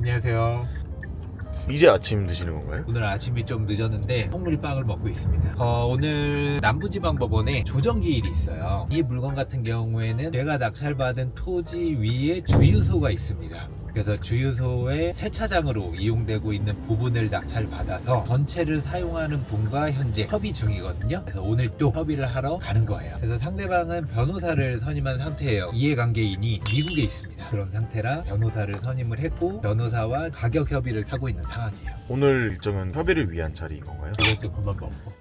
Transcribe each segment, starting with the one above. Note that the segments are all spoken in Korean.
안녕하세요. 이제 아침 드시는 건가요? 오늘 아침이 좀 늦었는데 콩물빵을 먹고 있습니다. 오늘 남부지방법원에 조정기일이 있어요. 이 물건 같은 경우에는 제가 낙찰받은 토지 위에 주유소가 있습니다. 그래서 주유소의 세차장으로 이용되고 있는 부분을 낙찰받아서 전체를 사용하는 분과 현재 협의 중이거든요. 그래서 오늘 또 협의를 하러 가는 거예요. 그래서 상대방은 변호사를 선임한 상태예요. 이해관계인이 미국에 있습니다. 그런 상태라 변호사를 선임을 했고 변호사와 가격 협의를 하고 있는 상황이에요. 오늘 일정은 협의를 위한 자리인 건가요? 이것도 그만 먹고.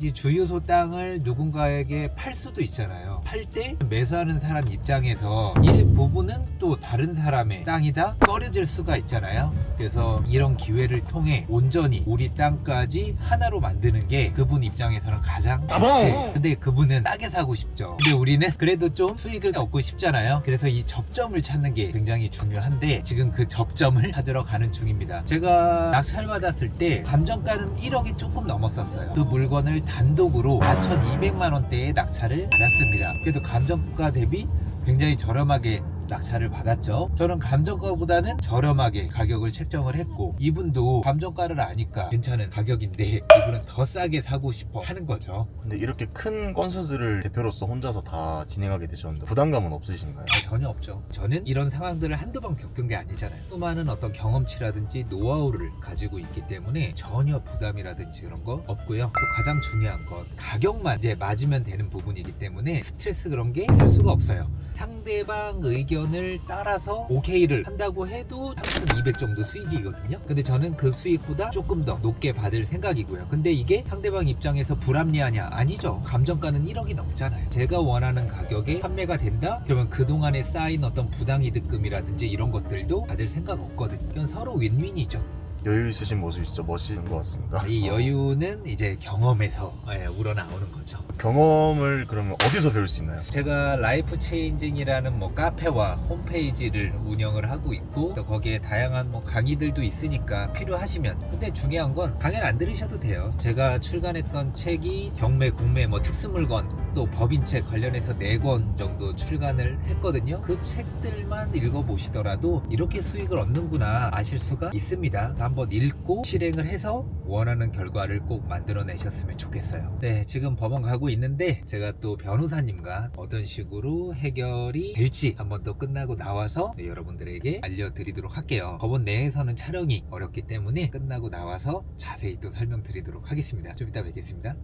이 주유소 땅을 누군가에게 팔 수도 있잖아요. 팔 때 매수하는 사람 입장에서 일부분은 또 다른 사람의 땅이다 꺼려질 수가 있잖아요. 그래서 이런 기회를 통해 온전히 우리 땅까지 하나로 만드는 게 그분 입장에서는 가장 베스트예요. 근데 그분은 싸게 사고 싶죠. 근데 우리는 그래도 좀 수익을 얻고 싶잖아요. 그래서 이 접점을 찾는 게 굉장히 중요한데 지금 그 접점을 찾으러 가는 중입니다. 제가 낙찰받았을 때 감정가는 1억이 조금 넘었었어요. 그 물건을 단독으로 4,200만 원대의 낙찰을 받았습니다. 그래도 감정가 대비 굉장히 저렴하게 낙찰을 받았죠. 저는 감정가보다는 저렴하게 가격을 책정을 했고 이분도 감정가를 아니까 괜찮은 가격인데 이분은 더 싸게 사고 싶어 하는 거죠. 근데 이렇게 큰 건수들을 대표로서 혼자서 다 진행하게 되셨는데 부담감은 없으신가요? 전혀 없죠. 저는 이런 상황들을 한두 번 겪은 게 아니잖아요. 수많은 어떤 경험치라든지 노하우를 가지고 있기 때문에 전혀 부담이라든지 그런 거 없고요. 또 가장 중요한 건 가격만 이제 맞으면 되는 부분이기 때문에 스트레스 그런 게 있을 수가 없어요. 상대방 의견을 따라서 오케이를 한다고 해도 3,200 정도 수익이거든요. 근데 저는 그 수익보다 조금 더 높게 받을 생각이고요. 근데 이게 상대방 입장에서 불합리하냐? 아니죠. 감정가는 1억이 넘잖아요. 제가 원하는 가격에 판매가 된다? 그러면 그동안에 쌓인 어떤 부당이득금이라든지 이런 것들도 받을 생각 없거든요. 그건 서로 윈윈이죠. 여유 있으신 모습이 진짜 멋있는 것 같습니다. 이 여유는 이제 경험에서 우러나오는 거죠. 경험을 그러면 어디서 배울 수 있나요? 제가 라이프 체인징이라는 뭐 카페와 홈페이지를 운영을 하고 있고 또 거기에 다양한 뭐 강의들도 있으니까 필요하시면 근데 중요한 건 강연 안 들으셔도 돼요. 제가 출간했던 책이 경매, 공매, 뭐 특수물건 또 법인책 관련해서 4권 정도 출간을 했거든요. 그 책들만 읽어보시더라도 이렇게 수익을 얻는구나 아실 수가 있습니다. 한번 읽고 실행을 해서 원하는 결과를 꼭 만들어내셨으면 좋겠어요. 네, 지금 법원 가고 있는데 제가 또 변호사님과 어떤 식으로 해결이 될지 한번 더 끝나고 나와서 여러분들에게 알려드리도록 할게요. 법원 내에서는 촬영이 어렵기 때문에 끝나고 나와서 자세히 또 설명드리도록 하겠습니다. 좀 이따 뵙겠습니다.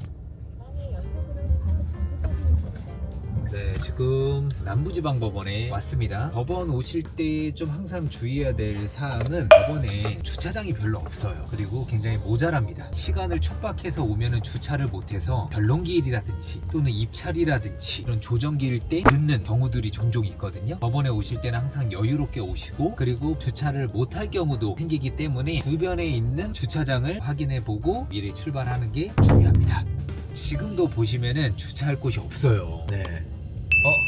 네, 지금 남부지방법원에 왔습니다. 법원 오실 때 좀 항상 주의해야 될 사항은 법원에 주차장이 별로 없어요. 그리고 굉장히 모자랍니다. 시간을 촉박해서 오면은 주차를 못해서 변론기일이라든지 또는 입찰이라든지 이런 조정기일 때 늦는 경우들이 종종 있거든요. 법원에 오실 때는 항상 여유롭게 오시고 그리고 주차를 못할 경우도 생기기 때문에 주변에 있는 주차장을 확인해보고 미리 출발하는 게 중요합니다. 지금도 보시면은 주차할 곳이 없어요. 네.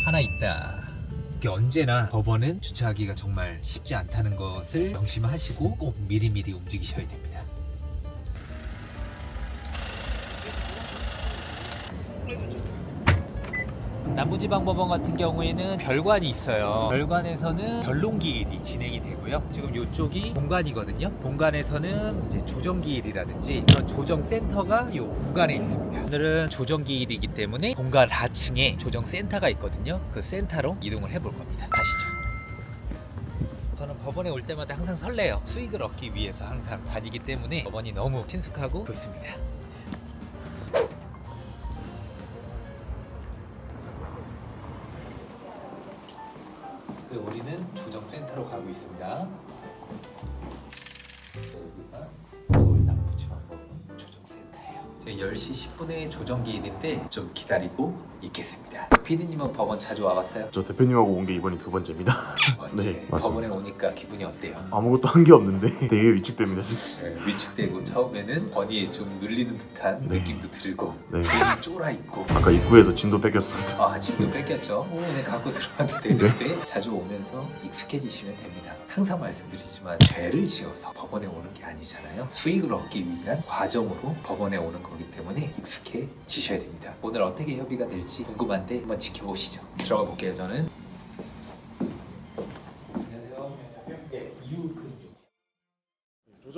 하나 있다. 이게 언제나 법원은 주차하기가 정말 쉽지 않다는 것을 명심하시고 꼭 미리미리 움직이셔야 됩니다. 남부지방법원 같은 경우에는 별관이 있어요. 별관에서는 변론기일이 진행이 되고요. 지금 이쪽이 본관이거든요. 본관에서는 이제 조정기일이라든지 그런 조정센터가 이 공간에 있습니다. 오늘은 조정기일이기 때문에 본관 4층에 조정센터가 있거든요. 그 센터로 이동을 해볼 겁니다. 가시죠. 저는 법원에 올 때마다 항상 설레요. 수익을 얻기 위해서 항상 다니기 때문에 법원이 너무 친숙하고 좋습니다. 우리는 조정센터로 가고 있습니다. 여기가 서울 남부지방법원 조정센터예요. 지금 10시 10분에 조정기일인데 좀 기다리고 있겠습니다. 피디님은 법원 자주 와봤어요? 저 대표님하고 온 게 이번이 2번째입니다. 맞지? 네, 맞습니다. 법원에 오니까 기분이 어때요? 아무것도 한 게 없는데 되게 위축됩니다 지금. 네, 위축되고 처음에는 건의에 좀 눌리는 듯한 네. 느낌도 들고 네. 괜히 쫄아있고 아까 입구에서 짐도 뺏겼습니다. 짐도 뺏겼죠. 그냥 갖고 들어와도 되는데 자주 오면서 익숙해지시면 됩니다. 항상 말씀드리지만 죄를 지어서 법원에 오는 게 아니잖아요. 수익을 얻기 위한 과정으로 법원에 오는 거기 때문에 익숙해지셔야 됩니다. 오늘 어떻게 협의가 될지 궁금한데 한번 지켜보시죠. 들어가 볼게요. 저는. 안녕하세요. 네, 이유 그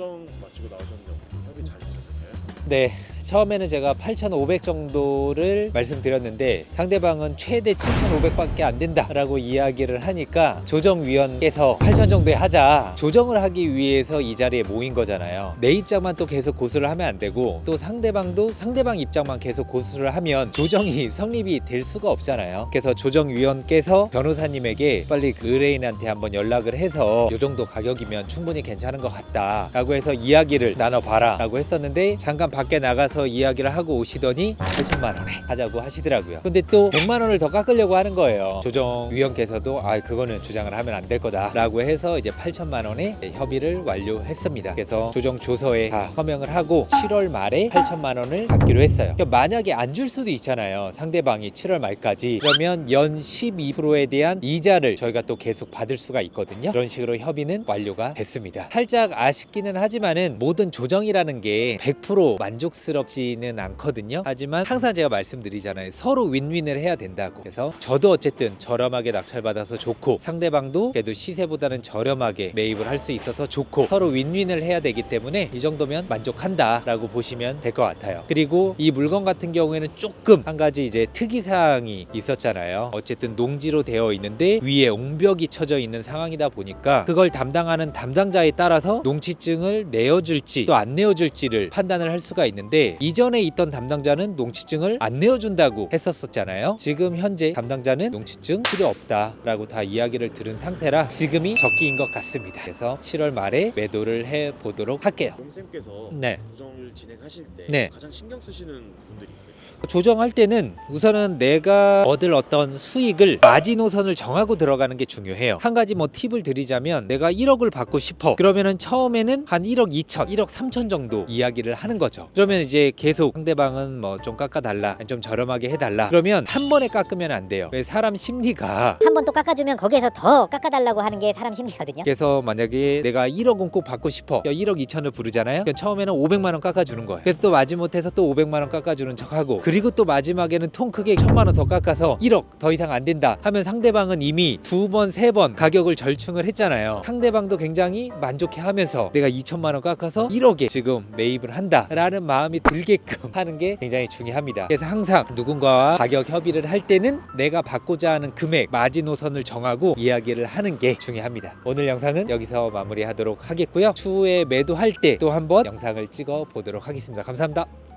조정 마치고 나오셨는데 어떻게 협의 잘 되셨을까요? 네, 처음에는 제가 8,500 정도를 말씀드렸는데 상대방은 최대 7,500밖에 안 된다라고 이야기를 하니까 조정위원께서 8,000 정도에 하자. 조정을 하기 위해서 이 자리에 모인 거잖아요. 내 입장만 또 계속 고수를 하면 안 되고 또 상대방도 상대방 입장만 계속 고수를 하면 조정이 성립이 될 수가 없잖아요. 그래서 조정위원께서 변호사님에게 빨리 그 의뢰인한테 한번 연락을 해서 이 정도 가격이면 충분히 괜찮은 것 같다라고 해서 이야기를 나눠봐라 라고 했었는데 잠깐 밖에 나가서 이야기를 하고 오시더니 8천만 원에 하자고 하시더라고요. 근데 또 100만 원을 더 깎으려고 하는 거예요. 조정위원께서도 그거는 주장을 하면 안 될 거다 라고 해서 이제 8천만 원에 협의를 완료했습니다. 그래서 조정 조서에 다 서명을 하고 7월 말에 8천만 원을 받기로 했어요. 그러니까 만약에 안 줄 수도 있잖아요. 상대방이 7월 말까지. 그러면 연 12%에 대한 이자를 저희가 또 계속 받을 수가 있거든요. 이런 식으로 협의는 완료가 됐습니다. 살짝 아쉽기는 하지만은 모든 조정이라는 게 100% 만족스럽지는 않거든요. 하지만 항상 제가 말씀드리잖아요. 서로 윈윈을 해야 된다고. 그래서 저도 어쨌든 저렴하게 낙찰받아서 좋고 상대방도 그래도 시세보다는 저렴하게 매입을 할 수 있어서 좋고 서로 윈윈을 해야 되기 때문에 이 정도면 만족한다 라고 보시면 될 것 같아요. 그리고 이 물건 같은 경우에는 조금 한 가지 이제 특이사항이 있었잖아요. 어쨌든 농지로 되어 있는데 위에 옹벽이 쳐져 있는 상황이다 보니까 그걸 담당하는 담당자에 따라서 농지증을 내어줄지 또 안 내어줄지를 판단을 할 수가 있는데 이전에 있던 담당자는 농지증을 안 내어준다고 했었잖아요. 지금 현재 담당자는 농지증 필요 없다라고 다 이야기를 들은 상태라 지금이 적기인 것 같습니다. 그래서 7월 말에 매도를 해보도록 할게요. 용쌤께서 네. 조정을 진행하실 때 네. 가장 신경 쓰시는 분들이 있어요? 조정할 때는 우선은 내가 얻을 어떤 수익을 마지노선을 정하고 들어가는 게 중요해요. 한 가지 뭐 팁을 드리자면 내가 1억을 받고 싶어. 그러면은 처음에는 한 1억 2천, 1억 3천 정도 이야기를 하는 거죠. 그러면 이제 계속 상대방은 뭐 좀 깎아달라, 좀 저렴하게 해달라. 그러면 한 번에 깎으면 안 돼요. 왜 사람 심리가 한 번 또 깎아주면 거기에서 더 깎아달라고 하는 게 사람 심리거든요. 그래서 만약에 내가 1억은 꼭 받고 싶어 1억 2천을 부르잖아요. 그럼 처음에는 500만 원 깎아주는 거예요. 그래서 또 마지못해서 또 500만 원 깎아주는 척하고 그리고 또 마지막에는 통 크게 1000만 원 더 깎아서 1억 더 이상 안 된다 하면 상대방은 이미 2번 3번 가격을 절충을 했잖아요. 상대방도 굉장히 만족해하면서 내가 2천만 원 깎아서 1억에 지금 매입을 한다 라는 마음이 들게끔 하는 게 굉장히 중요합니다. 그래서 항상 누군가와 가격 협의를 할 때는 내가 받고자 하는 금액 마지노선을 정하고 이야기를 하는 게 중요합니다. 오늘 영상은 여기서 마무리하도록 하겠고요. 추후에 매도할 때 또 한번 영상을 찍어 보도록 하겠습니다. 감사합니다.